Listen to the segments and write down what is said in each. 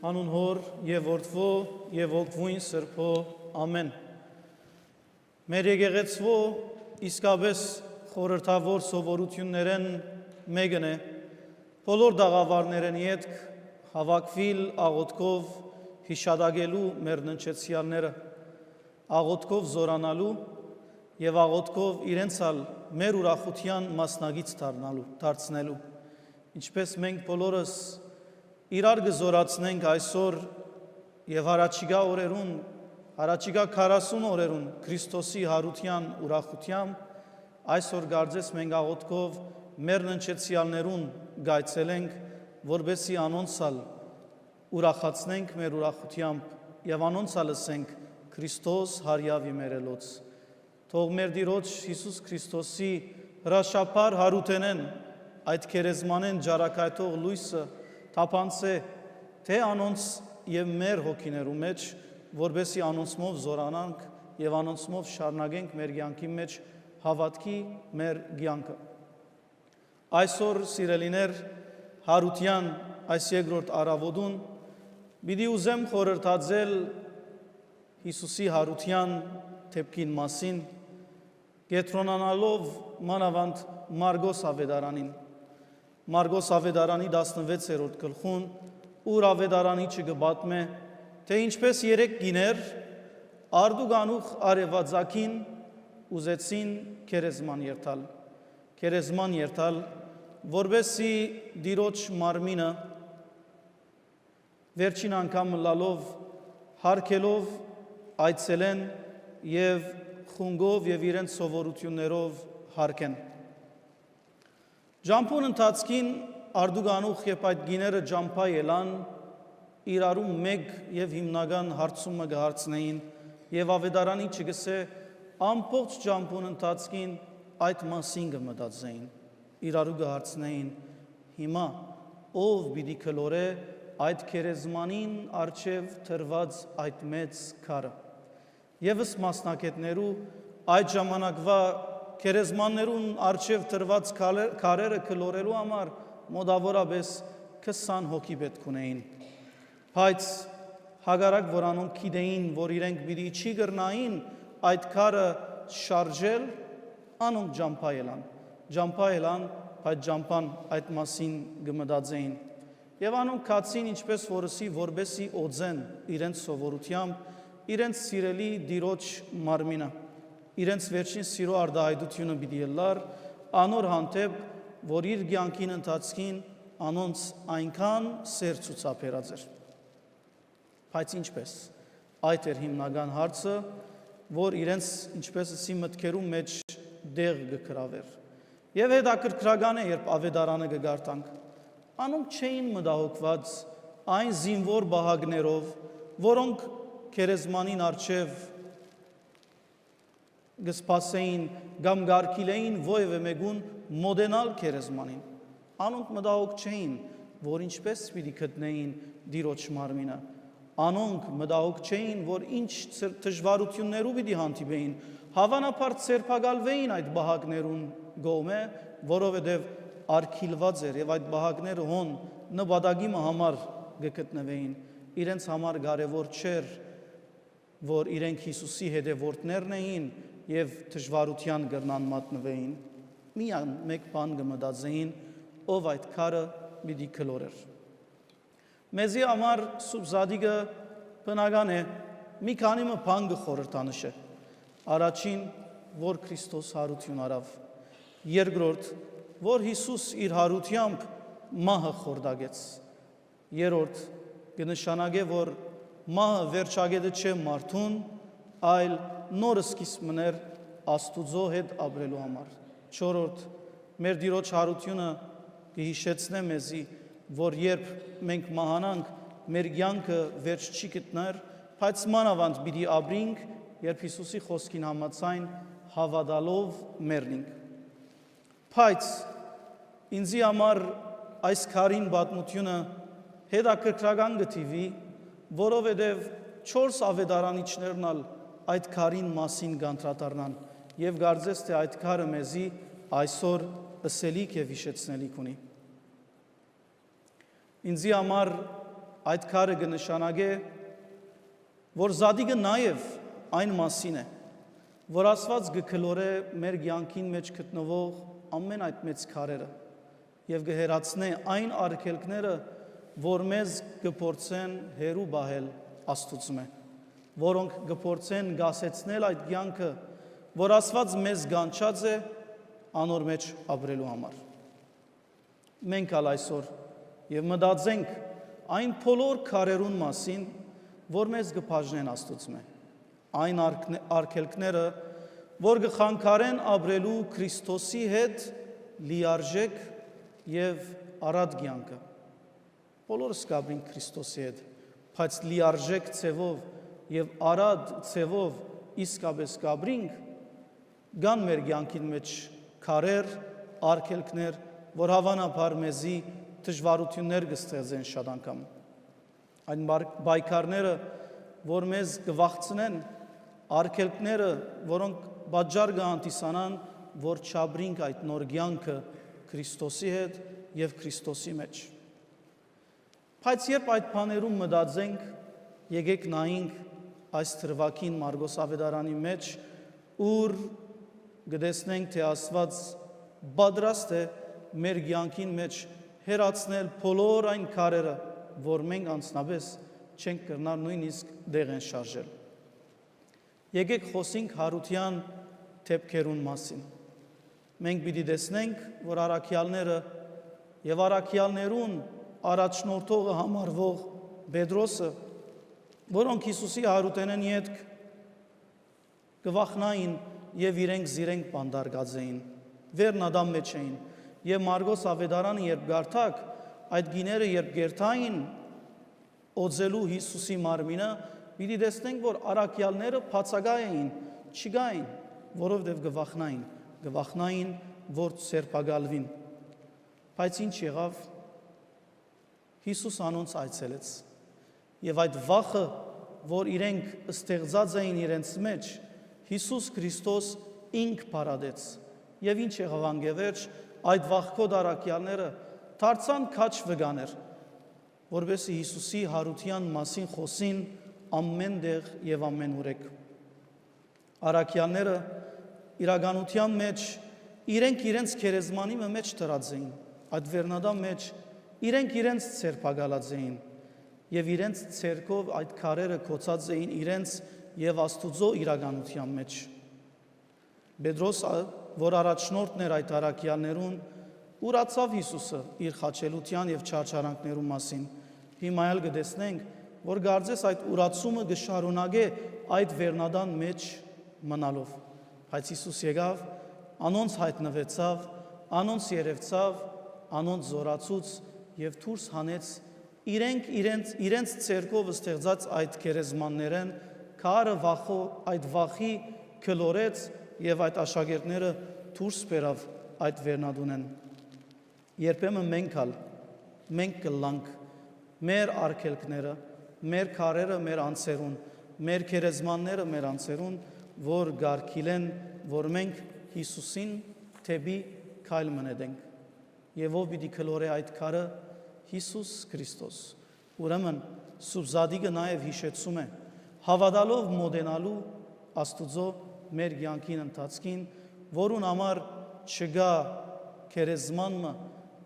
Հանուն Հոր եւ Որդվո եւ Ոգվույն Սրբո ամեն։ Մեր եկեղեցվո իսկապես խորհրդավոր սովորություններեն մեկն է բոլոր դաղավարներն յետք հավաքվիլ աղոթքով հիշադակելու մեր ննչեցյալները, աղոթքով զորանալու եւ աղոթքով իրենցալ մեր ուրախության մասնագից դարձնելու, ինչպես մենք բոլորս իրար գզորացնենք այսօր եւ հարաճիգա օրերուն, հարաճիգա 40 օրերուն Քրիստոսի հարության ուրախությամբ, այսօր գարձես մենք աղոթքով մեր ննչեցյալներուն գայցելենք, որբեսի անոնցալ ուրախացնենք մեր ուրախությամբ եւ անոնցալ ասենք Քրիստոս հարյավի մերելոց։ Թող մեր Տիրոջ Հիսուս Քրիստոսի հրաշափար հարութենեն այդ քերեզմանեն ջարակայթող լույսը թափանցե թե անոնց եւ մեր հոգիներու մեջ, որբեսի անոնցմով զորանանք եւ անոնցմով շարունակենք մեր կյանքի մեջ հավատքի մեր կյանքը։ Այսօր սիրելիներ հարության այս երկրորդ առավոտուն պիտի ուզեմ խորհրդածել Հիսուսի հարության թեփքին մասին, կենտրոնանալով մանավանդ Մարգոս ավետարանին։ Մարգոս ավետարանի 16-րդ գլխուն, ուր ավետարանիչը գբատում է, թե ինչպես երեք գիներ արդուգանուխ արևածագին ուզեցին քերեզման երթալ, որբեսի Տիրոջ մարմինը վերջին անգամ լալով, հարգելով այցելեն եւ խունգով եւ իրենց սովորություններով հարգեն։ Ջամփուն ընթացքին արդուգանուխ երբ այդ գիները ջամփա ելան, իրարու մեկ եւ հիմնական հարցումը կհարցնեին եւ ավետարանի չգսե ամբողջ ջամփուն ընթացքին այդ մասին կմտածեին, իրարու կհարցնեին հիմա ով պիտի քլորե այդ քերեզմանին արչև թրված այդ մեծ քարը։ Եվս մասնակետներու այդ ժամանակվա քերեզմաններուն արչև թրված քարերը քլորելու համար մոտավորապես 20 հոգի պետք ունեին։ Բայց հագարակ որ անոնք գիտեին, որ իրենք պիտի չի գրնային այդ քարը շարժել, անոնք ջամփա ելան, բայց ջամփան այդ մասին կմտածեին։ Եվ անոնք կացին ինչպես որսի որբեսի օձեն իրենց սովորությամբ, իրենց սիրելի Տիրոջ մարմինը, իրենց վերջին սիրո արդահայտությունը պիտի ելար, անոր հանդեպ, որ իր կյանքին ընթացքին անոնց այնքան սեր ցուցաբերած էր։ Բայց ինչպես։ Այդ էր հիմնական հարցը, որ իրենց ինչպես ասի մտքերու մեջ դեղ կգրավեր։ Եվ հետաքրքրական է, երբ ավետարանը կգարտանք, անոնք չէին մտահոգված այն զինվոր բահագներով, որոնք քերեզմանին արչև գսպասեին կամ գարկիլեին ովևէ մեկուն մոդենալ քերեզմանին։ Անոնք մտահոգ չէին, որ ինչպես պիտի գտնեին Տիրոջ մարմինը։ Անոնք մտահոգ չէին, որ ինչ դժվարություններու պիտի հանդիպեին, հավանաբար ցերպակալվեին այդ բահագներուն գոմե, որովհետև արգիլված էր եւ այդ բահագները հոն նպատակի համար գտնվեին։ Իրենց համար կարևոր չէր, որ իրենք Հիսուսի հետևորդներն էին եւ դժվարության գրնան մատնվեին։ Միան մեկ բան կմտածեին, ով այդ քարը պիտի քլորեր։ Մեզի համար Սուրբ Զադիկը բնական է մի քանի բան կխորհրդանշե։ Առաջին, որ Քրիստոս հարություն արավ։ Երկրորդ, որ Հիսուս իր հարությամբ մահը խորտակեց։ Երրորդ, կնշանակե, որ մահը վերջագետը չէ մարդուն, այլ նոր սկիզբն էր Աստուծո հետ ապրելու համար։ Չորրորդ, մեր Տիրոջ հարությունը կհիշեցնե մեզի, որ երբ մենք մահանանք, մեր կյանքը վերջ չի գտներ, բայց մանավանդ պիտի ապրենք, երբ Հիսուսի խոսքին համաձայն հավատալով մեռնենք։ Բայց ինձի համար այս քարին պատմությունը հետաքրքրական գտիվի, որովհետև 4 ավետարանիչներն այդ քարին մասին կանդրադառնան եւ կարծես թե այդ քարը մեզի այսօր ըսելիք եւ հիշեցնելիք ունի։ Ինձի համար այդ քարը կնշանակե, որ զադիգը նաև այն մասին է, որ Աստված կքլորե մեր կյանքին մեջ գտնվող ամեն այդ մեծ քարերը եւ կհերացնե այն արգելքները, որ մեզ կփորձեն հերու բահել Աստծուց, որոնք կփորձեն գասեցնել այդ կյանքը, որ Աստված մեզ գանչած է անոր մեջ ապրելու համար։ Մենք ալ այսօր եւ մտածենք այն բոլոր քարերուն մասին, որ մեզ կբաժնեն Աստծուց, այն արգելքները, որ կխանգարեն ապրելու Քրիստոսի հետ լիարժեք եւ առատ կյանքը։ Բոլորս կապրենք Քրիստոսի հետ, բայց լիարժեք ցևով եւ առատ ցևով իսկապես կապրենք, կան մեր կյանքին մեջ քարեր, արգելքներ, որ հավանաբար մեզի դժվարություններ կստեղծեն շատ անգամ։ Այն բայկարները, որ մեզ կվախցնեն, արգելքները, որոնք պատճառ կհանդիսանան, որ չապրենք այդ նոր կյանքը Քրիստոսի հետ եւ Քրիստոսի մեջ։ Բայց երբ այդ բաներում մտածենք, եկեք նայենք այս թրվակին Մարգոս Ավետարանի մեջ, ուր կտեսնենք, թե Աստված պատրաստ է մեր կյանքին մեջ հերացնել բոլոր այն քարերը, որ մենք անձնապես չենք կրնար նույնիսկ դեղ են շարժել։ Եկեք խոսենք հարության թեփքերուն մասին։ Մենք պիտի տեսնենք, որ առաքյալները եւ առաքյալներուն առաջնորդողը համարվող Պետրոսը, որոնք Հիսուսի հարութենեն ետք կվախնային եւ իրենք զիրենք բանդարգած էին, վերնադամ մեջ էին, եւ Մարգոս Ավետարանը երբ գարթակ, այդ գիները երբ գերթային օձելու Հիսուսի մարմինը, պիտի տեսնենք, որ առաքյալները բացակայ էին, չգային, որովհետև գվախնային, որ սերպագալվին։ Բայց ինչ եղավ, Հիսուս անոնց այցելեց, եւ այդ վախը, որ իրենք ստեղծած էին իրենց մեջ, Հիսուս Քրիստոս ինք բարադեց, եւ ինչ եղավ անգևերջ, այդ վախկոտ առաքյալները դարձան քաչ վգաներ, որովհետեւ Հիսուսի հարության մասին խոսին ամեն դեղ եւ ամեն ուրեք։ Առաքյալները իրականության մեջ իրենց քերեզմանի մեջ դրած էին, այդ վերնադամ մեջ իրենց ցերպակալած էին եւ իրենց ցերկով այդ քարերը կոծած էին իրենց եւ Աստուծո իրականության մեջ։ Պետրոսը, որ առաջնորդն էր այդ առաքյալներուն, ուրացավ Հիսուսը իր խաչելության եւ չարչարանքներու մասին։ Հիմա էլ կտեսնենք, որ գարձես այդ ուրացումը կշարունակե այդ վերնադան մեջ մնալով։ Բայց Հիսուս եկավ, անոնց հայտնվեցավ, անոնց երևցավ, անոնց զորացուց եւ դուրս հանեց իրենց ցերկով ստեղծած այդ քերեզմաններեն քարը վախո այդ վախի կլորեց եւ այդ աշակերտները դուրս բերավ այդ վերնադունեն։ Երբեմն մենք կլանք մեր արգելքները, մեր քարերը մեր անձերուն, մեր քերեզմանները մեր անձերուն, որ գարկիլեն, որ մենք Հիսուսին թեպի քայլ մնետենք։ Եվ ով պիտի կլորե այդ քարը Հիսուս Քրիստոս։ Ուրեմն Սուրբ Զադիգը նաև հիշեցում է հավատալով մոդենալու Աստուծո մեր կյանքին ընթացքին, որուն համար չգա քերեզմանը,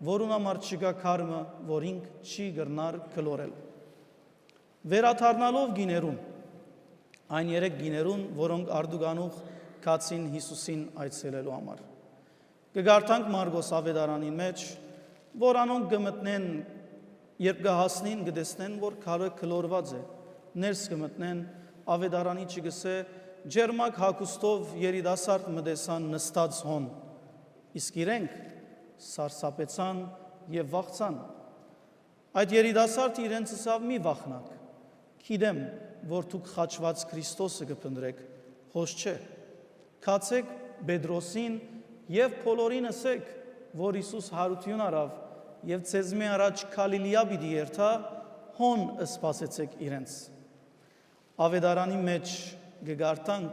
որուն համար չգա քարը, որ ինք չի գրնար կլորել։ Վերաթարնալով գիներուն, այն երեք գիներուն, որոնք արդուգանուղ կացին Հիսուսին այցելելու համար։ Կգարտանք Մարգոս Ավետարանի մեջ, որ անոնք կմտնեն, երբ կհասնին, կտեսնեն, որ քարը կլորված է, ներս կմտնեն, Ավետարանի չգսե, ջերմակ հագուստով երիտասարդ մտեսան նստած հոն, իսկ իրենք սարսափեցան եւ վախցան։ Այդ երիտասարդը իրենց ասավ՝ մի վախնակ, գիտեմ, որ դուք խաչված Քրիստոսը կփնտրեք, հոս չէ, քացեք Պետրոսին եւ բոլորին ասեք, որ Հիսուս հարություն արավ եւ ցեզ մի առաջ Գալիլեա պիտի երթա, հոն սպասեցեք իրենց։ Ավետարանի մեջ գարտանք,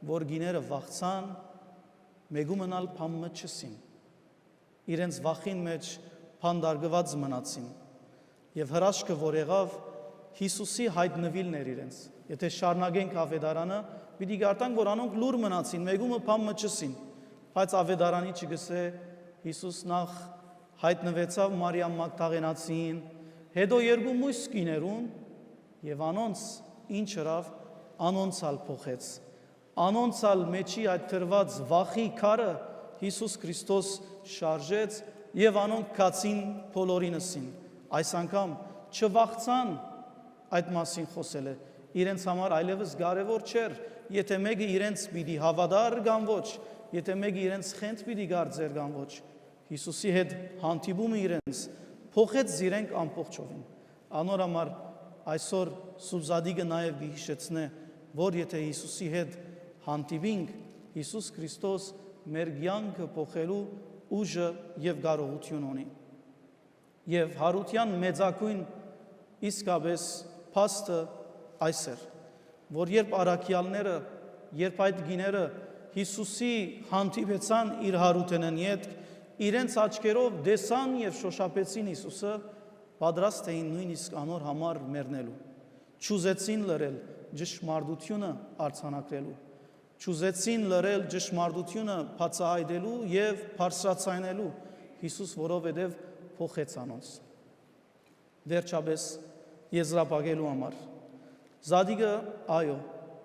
որ գիները վախցան, մեգումնալ փամը չսին։ Իրենց վախին մեջ փանդարգված մնացին։ եւ հրաշքը, որ եղավ Հիսուսի հայտնվիլներ իրենց։ Եթե շարունակենք ավետարանը, պիտի գարտանք, որ անոնք լուր մնացին, մեգումը փամ մչսին, բայց ավետարանի չգսե Հիսուս նախ հայտնվեցավ Մարիամ Մագդաղենացին, հետո երկու մույս կիներուն եւ անոնց ինչ հրավ անոնցալ փոխեց։ Անոնցալ մեջի այդ թրված վախի քարը Հիսուս Քրիստոս շարժեց եւ անոնք կացին բոլորինսին։ Այս անգամ չվախցան այդ մասին խոսել է։ Իրենց համար այլևս կարևոր չէր, եթե մեկը իրենց պիտի հավատար կամ ոչ, եթե մեկը իրենց խենթ պիտի գար ձեր կամ ոչ։ Հիսուսի հետ հանդիպումը իրենց փոխեց իրենք ամբողջովին։ Անոր համար այսօր Սուբզադիգը նաև գիշեցնե, որ եթե Հիսուսի հետ հանդիպինք, Հիսուս Քրիստոս մեր կյանքը փոխելու ուժը եւ կարողություն ունի։ Եվ հարության մեծակույն իսկապես փաստը այսեր, որ երբ առաքյալները, երբ այդ գիները Հիսուսի հանդիպեցան իր հարութենն յետք, իրենց աչքերով դեսան եւ շոշափեցին Հիսուսը, պատրաստ էին նույնիսկ անոր համար մեռնելու։ Չուզեցին լրել ճշմարտությունը արձանագրելու, չուզեցին լրել ճշմարտությունը բացահայտելու եւ բարձրացնելու Հիսուս, որովհետեւ փոխեց անոնց։ Վերջապես եզրափակելու համար Զադիգը այո,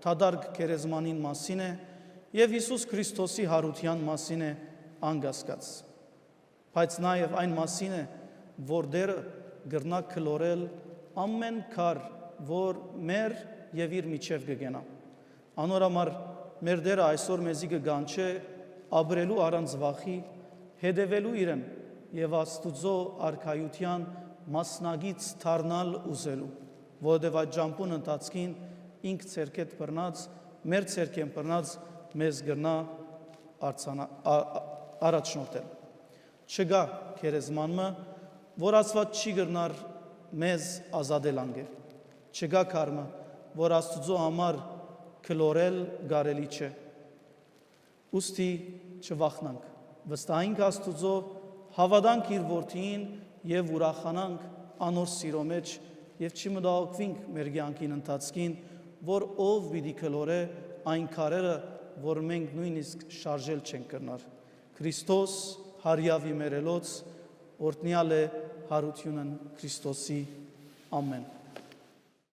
թադարգ քերեզմանին մասին է եւ Հիսուս Քրիստոսի հարության մասին է անգասկած։ Բայց նաեւ այն մասին է, որ դերը գրնա քլորել ամեն քար, որ մեր եւ իր միջև կգենա։ Անոր համար մեր դերը այսօր մեզի կգանչե ապրելու առանց վախի, հետևելու իրեն եւ Աստուծո արքայության մասնագից դառնալ ուզելու, որովհետև այդ ճամփուն ընթացքին ինք ցերկետ բռնած, մեր ցերկեն բռնած մեզ գրնա առաջնորդել։ Չգա քերեզմանը, որ Աստված չի գրնար մեզ ազատել անգել։ Չգա քարմը, որ Աստուծո համար քլորել գարելի չէ։ Ուստի չվախնանք, վստահենք Աստուծո, հավատանք իր որդին եւ ուրախանանք անոր սիրո մեջ եւ չմտահոգվենք մեր կյանքին ընթացքին, որ ով պիտի քլորե այն քարերը, որ մենք նույնիսկ շարժել չենք կրնար։ Քրիստոս հարյավի մերելոց օրտնյալ է հարությունն Քրիստոսի ամեն։